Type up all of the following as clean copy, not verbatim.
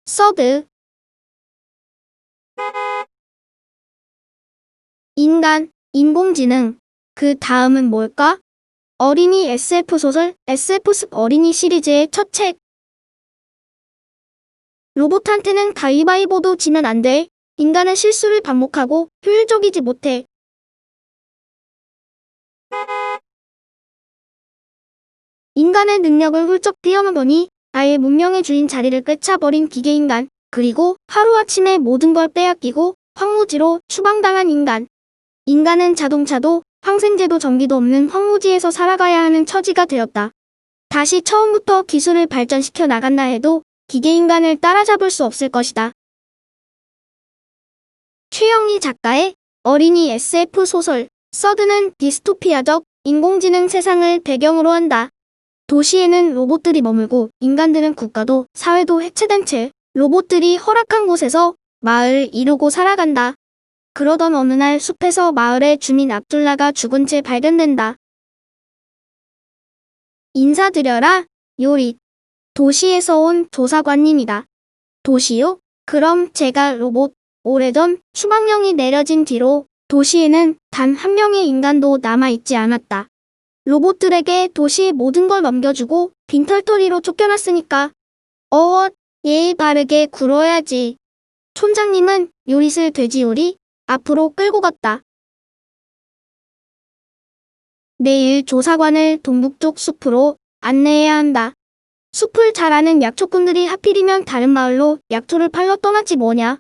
서드. 인간, 인공지능. 그 다음은 뭘까? 어린이 SF 소설 SF숲 어린이 시리즈의 첫 책. 로봇한테는 가위바위보도 지면 안 돼. 인간은 실수를 반복하고 효율적이지 못해. 인간의 능력을 훌쩍 뛰어넘더니 아예 문명의 주인 자리를 꿰차버린 기계인간. 그리고 하루아침에 모든 걸 빼앗기고 황무지로 추방당한 인간. 인간은 자동차도 항생제도 전기도 없는 황무지에서 살아가야 하는 처지가 되었다. 다시 처음부터 기술을 발전시켜 나간다 해도 기계인간을 따라잡을 수 없을 것이다. 최영희 작가의 어린이 SF 소설 서드는 디스토피아적 인공지능 세상을 배경으로 한다. 도시에는 로봇들이 머물고 인간들은 국가도 사회도 해체된 채 로봇들이 허락한 곳에서 마을을 이루고 살아간다. 그러던 어느 날 숲에서 마을의 주민 압둘라가 죽은 채 발견된다. 인사드려라, 요릿. 도시에서 온 조사관님이다. 도시요? 그럼 제가 로봇. 오래전 추방령이 내려진 뒤로 도시에는 단 한 명의 인간도 남아있지 않았다. 로봇들에게 도시의 모든 걸 넘겨주고 빈털터리로 쫓겨났으니까. 예의 바르게 굴어야지. 촌장님은 요릿을 돼지요리 앞으로 끌고 갔다. 내일 조사관을 동북쪽 숲으로 안내해야 한다. 숲을 잘 아는 약초꾼들이 하필이면 다른 마을로 약초를 팔러 떠났지 뭐냐.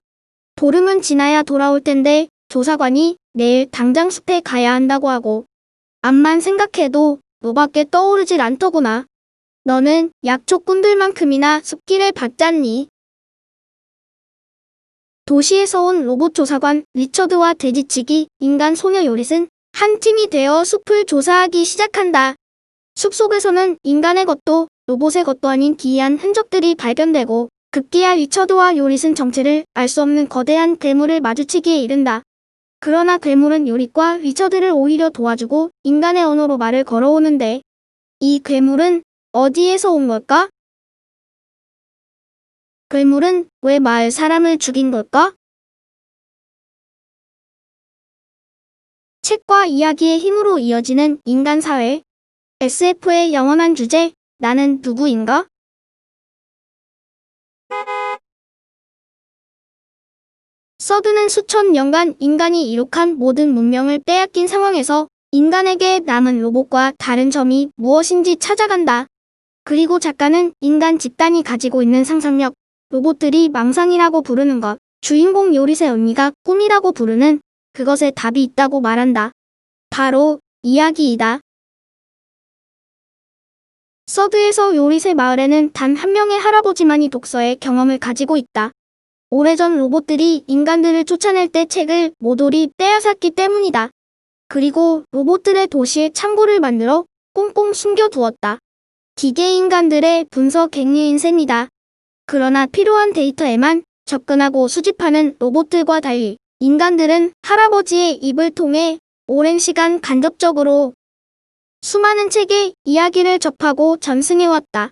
보름은 지나야 돌아올 텐데 조사관이 내일 당장 숲에 가야 한다고 하고. 암만 생각해도 너밖에 떠오르질 않더구나. 너는 약초꾼들만큼이나 숲길을 봤잖니. 도시에서 온 로봇 조사관 리처드와 돼지치기 인간 소녀 요릿은 한 팀이 되어 숲을 조사하기 시작한다. 숲속에서는 인간의 것도 로봇의 것도 아닌 기이한 흔적들이 발견되고 급기야 리처드와 요릿은 정체를 알 수 없는 거대한 괴물을 마주치기에 이른다. 그러나 괴물은 요릿과 리처드를 오히려 도와주고 인간의 언어로 말을 걸어오는데 이 괴물은 어디에서 온 걸까? 괴물은 왜 마을 사람을 죽인 걸까? 책과 이야기의 힘으로 이어지는 인간 사회. SF의 영원한 주제, 나는 누구인가? 서드는 수천 년간 인간이 이룩한 모든 문명을 빼앗긴 상황에서 인간에게 남은 로봇과 다른 점이 무엇인지 찾아간다. 그리고 작가는 인간 집단이 가지고 있는 상상력, 로봇들이 망상이라고 부르는 것, 주인공 요릿의 언니가 꿈이라고 부르는 그것에 답이 있다고 말한다. 바로 이야기이다. 서드에서 요릿의 마을에는 단 한 명의 할아버지만이 독서의 경험을 가지고 있다. 오래전 로봇들이 인간들을 쫓아낼 때 책을 모조리 빼앗았기 때문이다. 그리고 로봇들의 도시에 창고를 만들어 꽁꽁 숨겨두었다. 기계인간들의 분석 갱리인 셈이다. 그러나 필요한 데이터에만 접근하고 수집하는 로봇들과 달리 인간들은 할아버지의 입을 통해 오랜 시간 간접적으로 수많은 책의 이야기를 접하고 전승해왔다.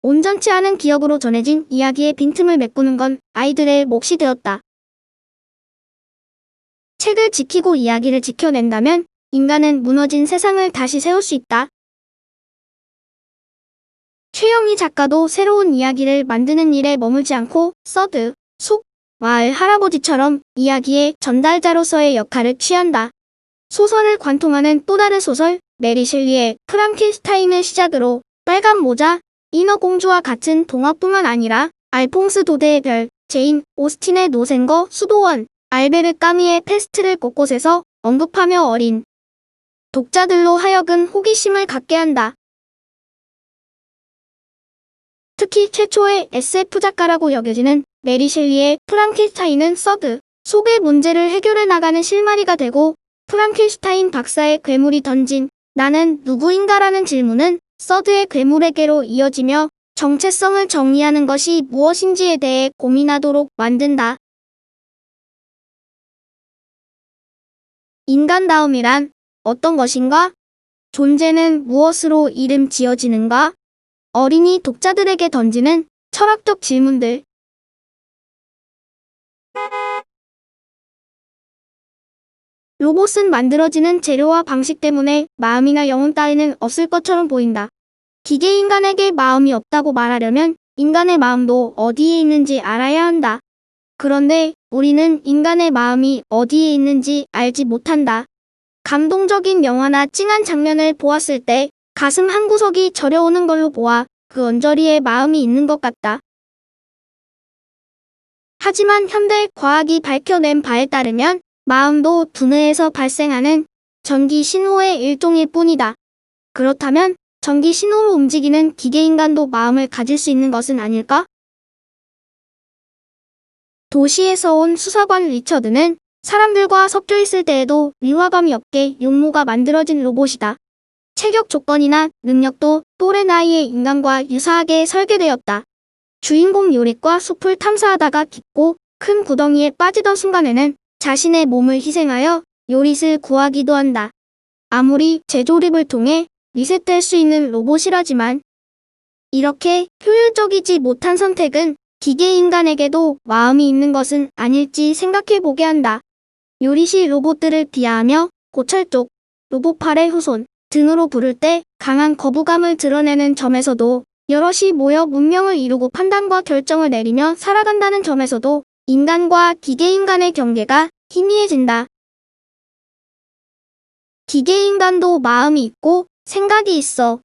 온전치 않은 기억으로 전해진 이야기의 빈틈을 메꾸는 건 아이들의 몫이 되었다. 책을 지키고 이야기를 지켜낸다면 인간은 무너진 세상을 다시 세울 수 있다. 최영희 작가도 새로운 이야기를 만드는 일에 머물지 않고 서드, 속, 마을 할아버지처럼 이야기의 전달자로서의 역할을 취한다. 소설을 관통하는 또 다른 소설, 메리 셸리의 프랑켄슈타인을 시작으로 빨간 모자, 인어공주와 같은 동화뿐만 아니라 알퐁스 도데의 별, 제인 오스틴의 노생거 수도원, 알베르 까미의 페스트를 곳곳에서 언급하며 어린 독자들로 하여금 호기심을 갖게 한다. 특히 최초의 SF 작가라고 여겨지는 메리 셸리의 프랑켄슈타인은 서드 속의 문제를 해결해 나가는 실마리가 되고 프랑켄슈타인 박사의 괴물이 던진 나는 누구인가라는 질문은 서드의 괴물에게로 이어지며 정체성을 정리하는 것이 무엇인지에 대해 고민하도록 만든다. 인간다움이란 어떤 것인가? 존재는 무엇으로 이름 지어지는가? 어린이 독자들에게 던지는 철학적 질문들. 로봇은 만들어지는 재료와 방식 때문에 마음이나 영혼 따위는 없을 것처럼 보인다. 기계인간에게 마음이 없다고 말하려면 인간의 마음도 어디에 있는지 알아야 한다. 그런데 우리는 인간의 마음이 어디에 있는지 알지 못한다. 감동적인 영화나 찡한 장면을 보았을 때 가슴 한구석이 저려오는 걸로 보아 그 언저리에 마음이 있는 것 같다. 하지만 현대 과학이 밝혀낸 바에 따르면 마음도 두뇌에서 발생하는 전기 신호의 일종일 뿐이다. 그렇다면 전기 신호로 움직이는 기계인간도 마음을 가질 수 있는 것은 아닐까? 도시에서 온 수사관 리처드는 사람들과 섞여 있을 때에도 위화감이 없게 육모가 만들어진 로봇이다. 체격 조건이나 능력도 또래 나이의 인간과 유사하게 설계되었다. 주인공 요릿과 숲을 탐사하다가 깊고 큰 구덩이에 빠지던 순간에는 자신의 몸을 희생하여 요릿을 구하기도 한다. 아무리 재조립을 통해 리셋될 수 있는 로봇이라지만 이렇게 효율적이지 못한 선택은 기계인간에게도 마음이 있는 것은 아닐지 생각해보게 한다. 요릿이 로봇들을 비하하며 고철 쪽, 로봇팔의 후손 등으로 부를 때 강한 거부감을 드러내는 점에서도 여럿이 모여 문명을 이루고 판단과 결정을 내리며 살아간다는 점에서도 인간과 기계인간의 경계가 희미해진다. 기계인간도 마음이 있고 생각이 있어.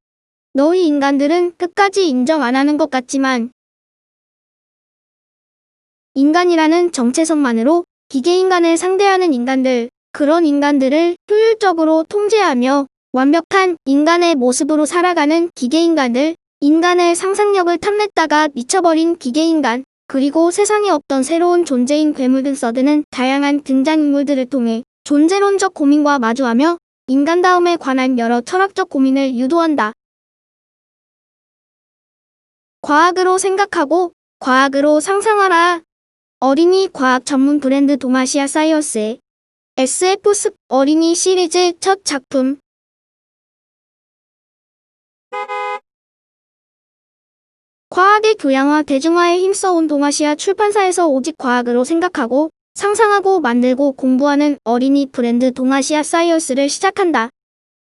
너희 인간들은 끝까지 인정 안 하는 것 같지만 인간이라는 정체성만으로 기계인간을 상대하는 인간들, 그런 인간들을 효율적으로 통제하며 완벽한 인간의 모습으로 살아가는 기계인간들, 인간의 상상력을 탐냈다가 미쳐버린 기계인간, 그리고 세상에 없던 새로운 존재인 괴물 등 써드는 다양한 등장인물들을 통해 존재론적 고민과 마주하며 인간다움에 관한 여러 철학적 고민을 유도한다. 과학으로 생각하고 과학으로 상상하라. 어린이 과학 전문 브랜드 동아시아 사이언스의 SF 습 어린이 시리즈 첫 작품. 과학의 교양화 대중화에 힘써온 동아시아 출판사에서 오직 과학으로 생각하고 상상하고 만들고 공부하는 어린이 브랜드 동아시아 사이언스를 시작한다.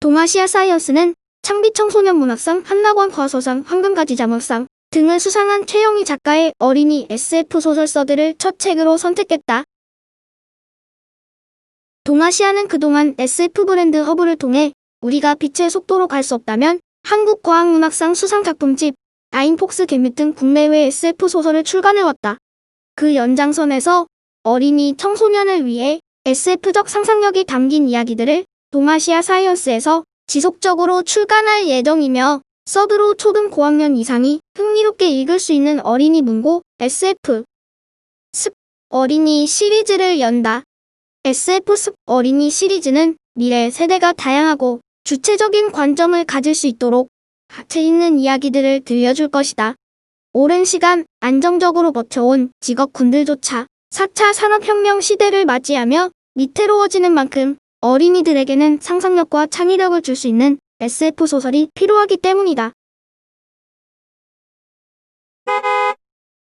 동아시아 사이언스는 창비 청소년 문학상, 한나권 과소상, 황금가지 자막상 등을 수상한 최영희 작가의 어린이 SF 소설서들을 첫 책으로 선택했다. 동아시아는 그동안 SF 브랜드 허브를 통해 우리가 빛의 속도로 갈 수 없다면 한국과학문학상 수상작품집, 아인폭스 개미 등 국내외 SF 소설을 출간해왔다. 그 연장선에서 어린이 청소년을 위해 SF적 상상력이 담긴 이야기들을 동아시아 사이언스에서 지속적으로 출간할 예정이며 서두로 초등 고학년 이상이 흥미롭게 읽을 수 있는 어린이 문고 SF 습 어린이 시리즈를 연다. SF 습 어린이 시리즈는 미래 세대가 다양하고 주체적인 관점을 가질 수 있도록 가치 있는 이야기들을 들려줄 것이다. 오랜 시간 안정적으로 버텨온 직업군들조차 4차 산업혁명 시대를 맞이하며 위태로워지는 만큼 어린이들에게는 상상력과 창의력을 줄 수 있는 SF 소설이 필요하기 때문이다.